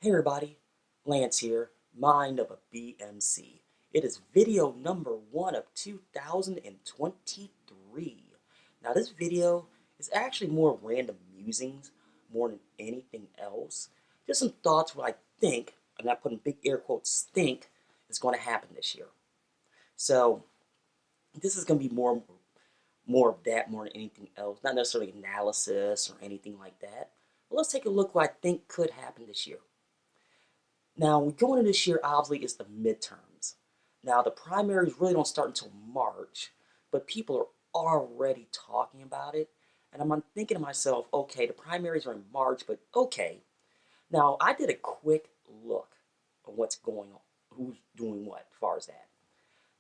Hey everybody, Lance here, mind of a B.M.C. It is video number 1 of 2023. Now this video is actually more random musings more than anything else. Just some thoughts what I think, I'm not putting big air quotes, think is going to happen this year. So this is going to be more of that more than anything else. Not necessarily analysis or anything like that. But let's take a look what I think could happen this year. Now, we go into this year, obviously, it's the midterms. Now, the primaries really don't start until March, but people are already talking about it. And I'm thinking to myself, okay, the primaries are in March, but okay. Now, I did a quick look at what's going on, who's doing what as far as that.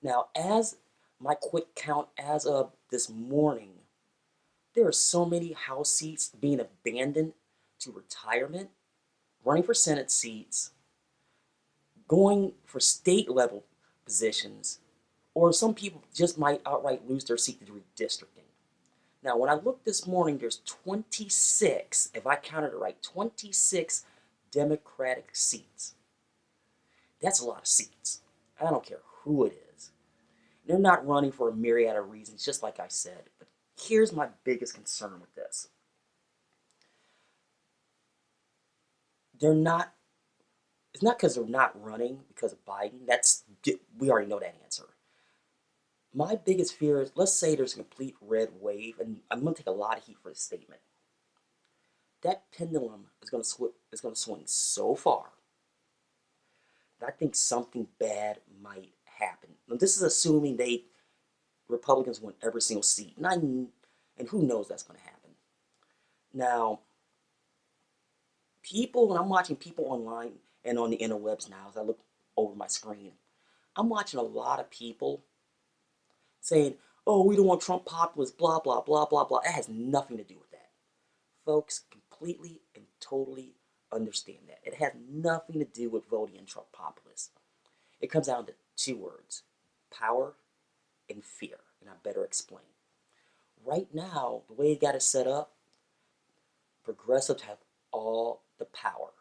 Now, as my quick count as of this morning, there are so many House seats being abandoned to retirement, running for Senate seats, going for state level positions, or some people just might outright lose their seat to redistricting. Now, when I looked this morning, there's 26, if I counted it right, 26 Democratic seats. That's a lot of seats. I don't care who it is. They're not running for a myriad of reasons, just like I said. But here's my biggest concern with this. They're not It's not because they're not running because of Biden. We already know that answer. My biggest fear is, let's say there's a complete red wave, and I'm going to take a lot of heat for this statement. That pendulum is going to swing so far that I think something bad might happen. Now, this is assuming Republicans win every single seat, and who knows that's going to happen. Now, when I'm watching people online and on the interwebs now, as I look over my screen, I'm watching a lot of people saying, oh, we don't want Trump populists, blah, blah, blah, blah, blah. It has nothing to do with that. Folks, completely and totally understand that. It has nothing to do with voting in Trump populists. It comes down to two words, power and fear, and I better explain. Right now, the way you got it set up, progressives have all the power.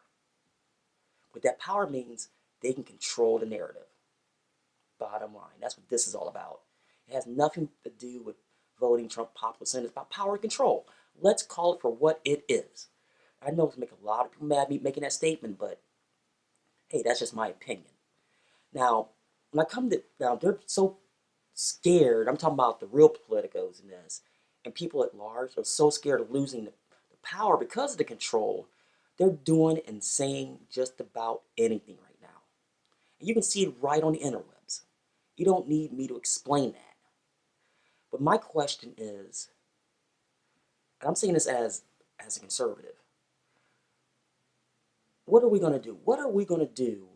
What that power means, they can control the narrative. Bottom line, that's what this is all about. It has nothing to do with voting Trump populist, and it's about power and control. Let's call it for what it is. I know it's going to make a lot of people mad at me making that statement, but hey, that's just my opinion. Now, they're so scared. I'm talking about the real politicos in this, and people at large are so scared of losing the power because of the control. They're doing and saying just about anything right now. And you can see it right on the interwebs. You don't need me to explain that. But my question is, and I'm saying this as a conservative, what are we going to do? What are we going to do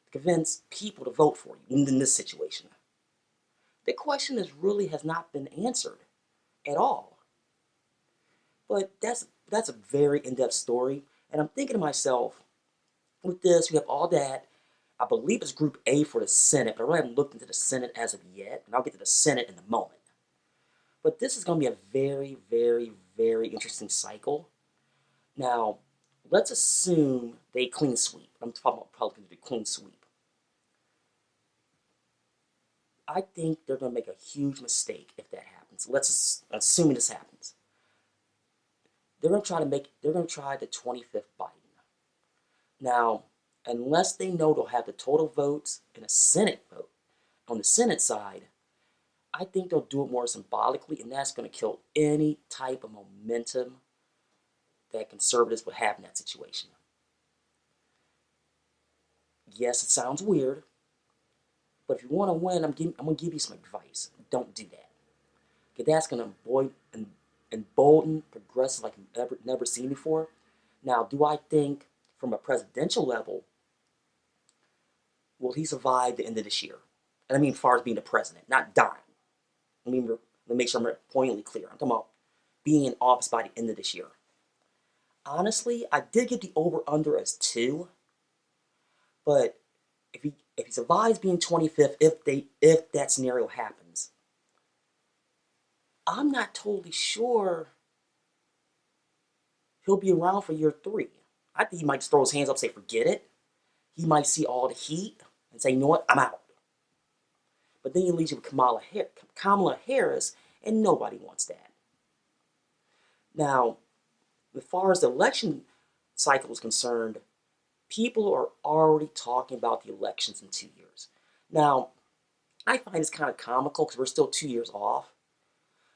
to convince people to vote for you in this situation? The question has not been answered at all. But that's a very in-depth story. And I'm thinking to myself, with this, we have all that. I believe it's Group A for the Senate, but I really haven't looked into the Senate as of yet, and I'll get to the Senate in a moment. But this is going to be a very, very, very interesting cycle. Now, let's assume they clean sweep. I'm talking about Republicans do clean sweep. I think they're going to make a huge mistake if that happens. Let's assume this happens. They're going to try the 25th Biden. Now, unless they know they'll have the total votes in a Senate vote, on the Senate side, I think they'll do it more symbolically, and that's going to kill any type of momentum that conservatives would have in that situation. Yes, it sounds weird, but if you want to win, I'm going to give you some advice. Don't do that. Because that's going to embolden progressives like you've never seen before. Now, do I think from a presidential level, will he survive the end of this year? And I mean, as far as being the president, not dying. Let me make sure I'm poignantly clear. I'm talking about being in office by the end of this year. Honestly, I did get the over/under as 2, but if he survives being 25th, if that scenario happens, I'm not totally sure he'll be around for year 3. I think he might just throw his hands up and say, forget it. He might see all the heat and say, you know what, I'm out. But then he leaves you with Kamala Harris, and nobody wants that. Now, as far as the election cycle is concerned, people are already talking about the elections in 2 years. Now, I find it's kind of comical because we're still 2 years off.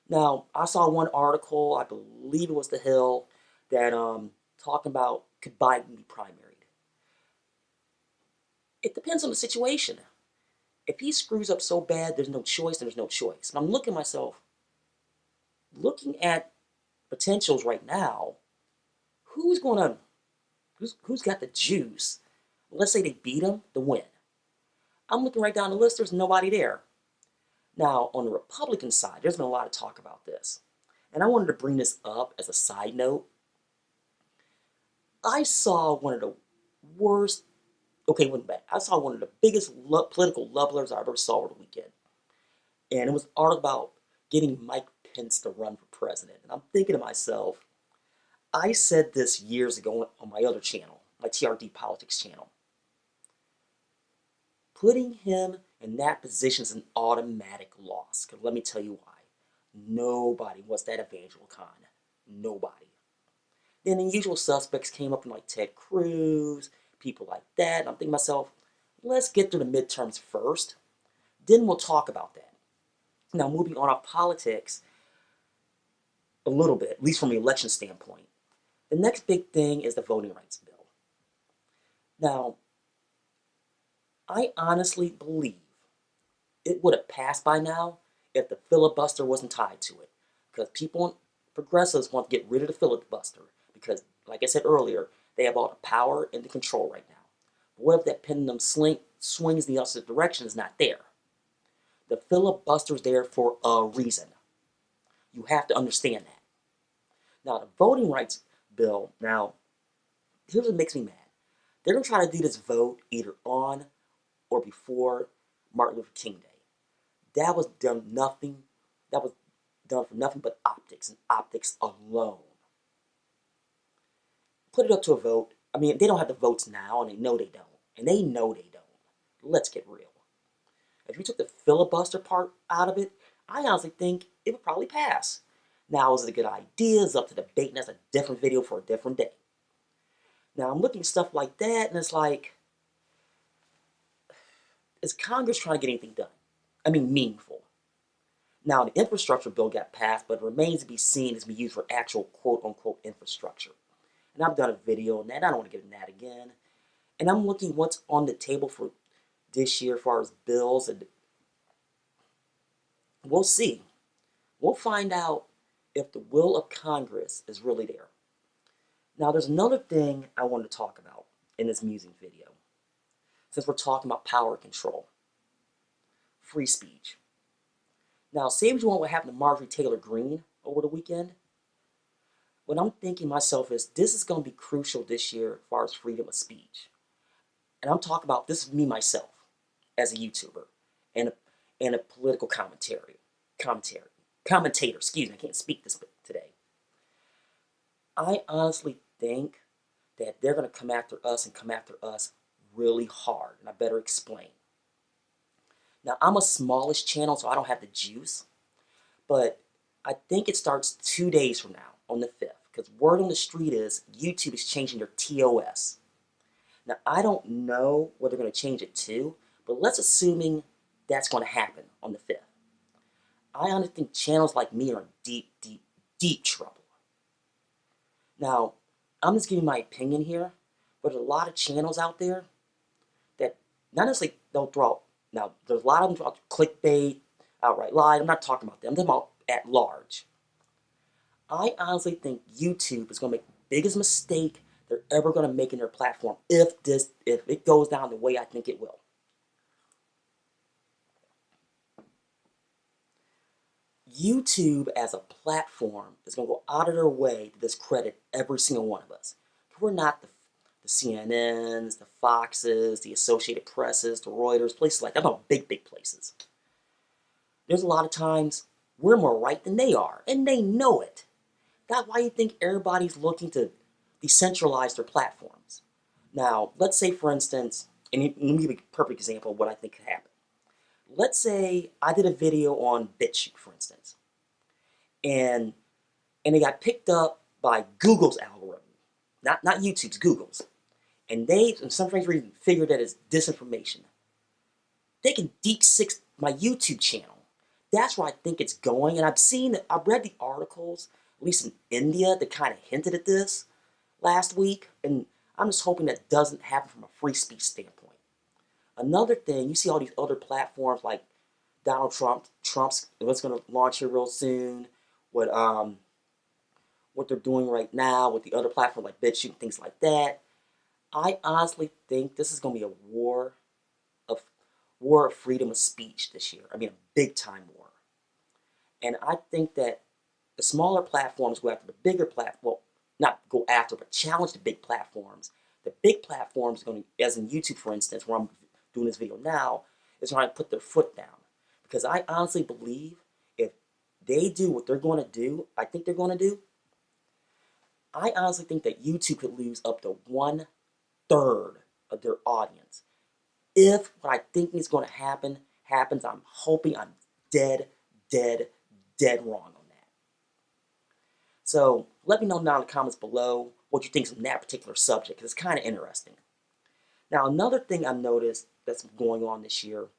Now, I saw one article, I believe it was The Hill, that talking about could Biden be primaried. It depends on the situation. If he screws up so bad, there's no choice, there's no choice. And I'm looking at myself, looking at potentials right now, who's got the juice? Let's say they beat him to win. I'm looking right down the list, there's nobody there. Now, on the Republican side, there's been a lot of talk about this. And I wanted to bring this up as a side note. I saw one of the worst, okay, went back. I saw one of the biggest political levelers I ever saw over the weekend. And it was an article about getting Mike Pence to run for president. And I'm thinking to myself, I said this years ago on my other channel, my TRD Politics channel. Putting him in that position is an automatic loss. Because let me tell you why. Nobody wants that Evangel Khan. Nobody. Then the usual suspects came up like Ted Cruz, people like that. And I'm thinking to myself, let's get through the midterms first. Then we'll talk about that. Now, moving on off politics a little bit, at least from the election standpoint. The next big thing is the voting rights bill. Now, I honestly believe it would have passed by now if the filibuster wasn't tied to it. Because progressives want to get rid of the filibuster. Because, like I said earlier, they have all the power and the control right now. But what if that pendulum swings in the opposite direction is not there? The filibuster is there for a reason. You have to understand that. Now, the voting rights bill, now, here's what makes me mad. They're going to try to do this vote either on or before Martin Luther King Day. That was done for nothing but optics, and optics alone. Put it up to a vote. I mean, they don't have the votes now, and they know they don't. And they know they don't. Let's get real. If you took the filibuster part out of it, I honestly think it would probably pass. Now, is it a good idea? It's up to debate, and that's a different video for a different day. Now, I'm looking at stuff like that, and it's like, is Congress trying to get anything done? I mean, meaningful. Now, the infrastructure bill got passed, but it remains to be seen as be used for actual quote-unquote infrastructure. And I've done a video on that, and I don't want to get into that again. And I'm looking what's on the table for this year as far as bills, and we'll see. We'll find out if the will of Congress is really there. Now, there's another thing I want to talk about in this musing video, since we're talking about power control. Free speech. Now, say what you want what happened to Marjorie Taylor Greene over the weekend. What I'm thinking myself is this is going to be crucial this year as far as freedom of speech. And I'm talking about, this is me myself as a YouTuber and a political commentator, excuse me, I can't speak this today. I honestly think that they're going to come after us and come after us really hard, and I better explain. Now, I'm a smallish channel, so I don't have the juice, but I think it starts 2 days from now, on the 5th, because word on the street is YouTube is changing their TOS. Now, I don't know what they're going to change it to, but let's assuming that's going to happen on the 5th. I honestly think channels like me are in deep, deep, deep trouble. Now, I'm just giving my opinion here, but there's a lot of channels out there that not necessarily they'll throw out. Now, there's a lot of them throw out clickbait, outright lie. I'm not talking about them. I'm talking about at large. I honestly think YouTube is going to make the biggest mistake they're ever going to make in their platform if it goes down the way I think it will. YouTube as a platform is going to go out of their way to discredit every single one of us. We're not the CNNs, the Foxes, the Associated Presses, the Reuters, places like that. I'm about big, big places. There's a lot of times we're more right than they are, and they know it. That's why you think everybody's looking to decentralize their platforms. Now, let's say, for instance, and let me give you a perfect example of what I think could happen. Let's say I did a video on BitChute, for instance, and it got picked up by Google's algorithm, not YouTube's, Google's, and they, in some strange reason, figured that it's disinformation. They can deep six my YouTube channel. That's where I think it's going, and I've read the articles, at least in India, that kind of hinted at this last week, and I'm just hoping that doesn't happen from a free speech standpoint. Another thing, you see all these other platforms like Trump's what's going to launch here real soon, what they're doing right now with the other platforms like BitChute, things like that. I honestly think this is going to be a of war of freedom of speech this year. I mean, a big time war. And I think that the smaller platforms go after the bigger platform. Well, not go after, but challenge the big platforms. The big platforms are going to, as in YouTube, for instance, where I'm doing this video now, is trying to put their foot down. Because I honestly believe if they do what they're going to do, I think they're going to do, I honestly think that YouTube could lose up to 1/3 of their audience. If what I think is going to happen happens, I'm hoping I'm dead, dead, dead wrong on that. So let me know down in the comments below what you think on that particular subject, because it's kind of interesting. Now, another thing I've noticed that's going on this year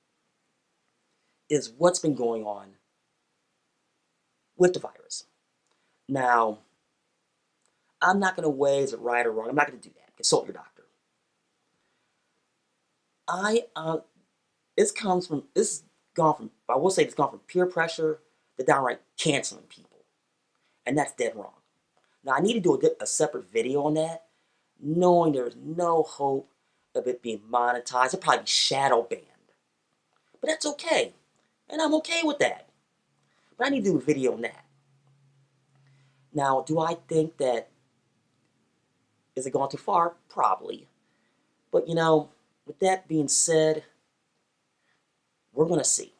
is what's been going on with the virus. Now, I'm not going to weigh is it right or wrong. I'm not going to do that. Consult your doctor. This has gone from, I will say it's gone from peer pressure to downright canceling people. And that's dead wrong. Now, I need to do a separate video on that, knowing there's no hope of it being monetized. It'll probably be shadow banned. But that's okay. And I'm okay with that. But I need to do a video on that. Now, do I think that, is it gone too far? Probably. But, with that being said, we're going to see.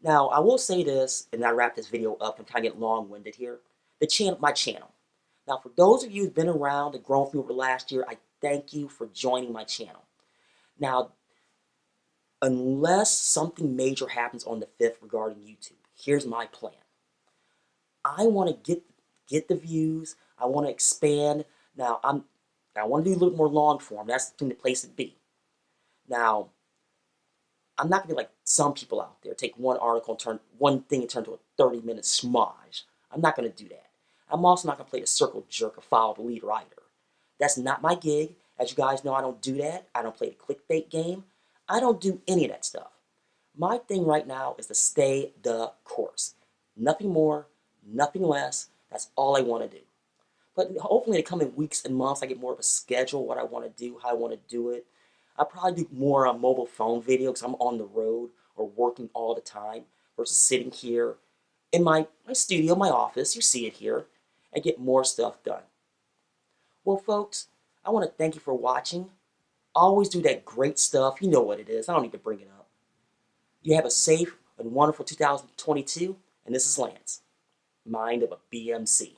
Now, I will say this, and I wrap this video up. I'm kind of getting long-winded here. My channel. Now, for those of you who've been around and grown through over the last year, I thank you for joining my channel. Now, unless something major happens on the 5th regarding YouTube, here's my plan. I want to get the views. I want to expand. Now, I want to do a little more long form. That's the place to be. Now, I'm not going to be like some people out there, take one article and turn one thing and turn to a 30-minute smudge. I'm not going to do that. I'm also not going to play the circle jerk or follow the leader either. That's not my gig. As you guys know, I don't do that. I don't play the clickbait game. I don't do any of that stuff. My thing right now is to stay the course. Nothing more, nothing less. That's all I want to do. But hopefully in the coming weeks and months, I get more of a schedule, what I want to do, how I want to do it. I'll probably do more on mobile phone video because I'm on the road or working all the time versus sitting here in my studio, my office, you see it here, and get more stuff done. Well, folks, I want to thank you for watching. Always do that great stuff. You know what it is. I don't need to bring it up. You have a safe and wonderful 2022, and this is Lance, mind of a B.M.C.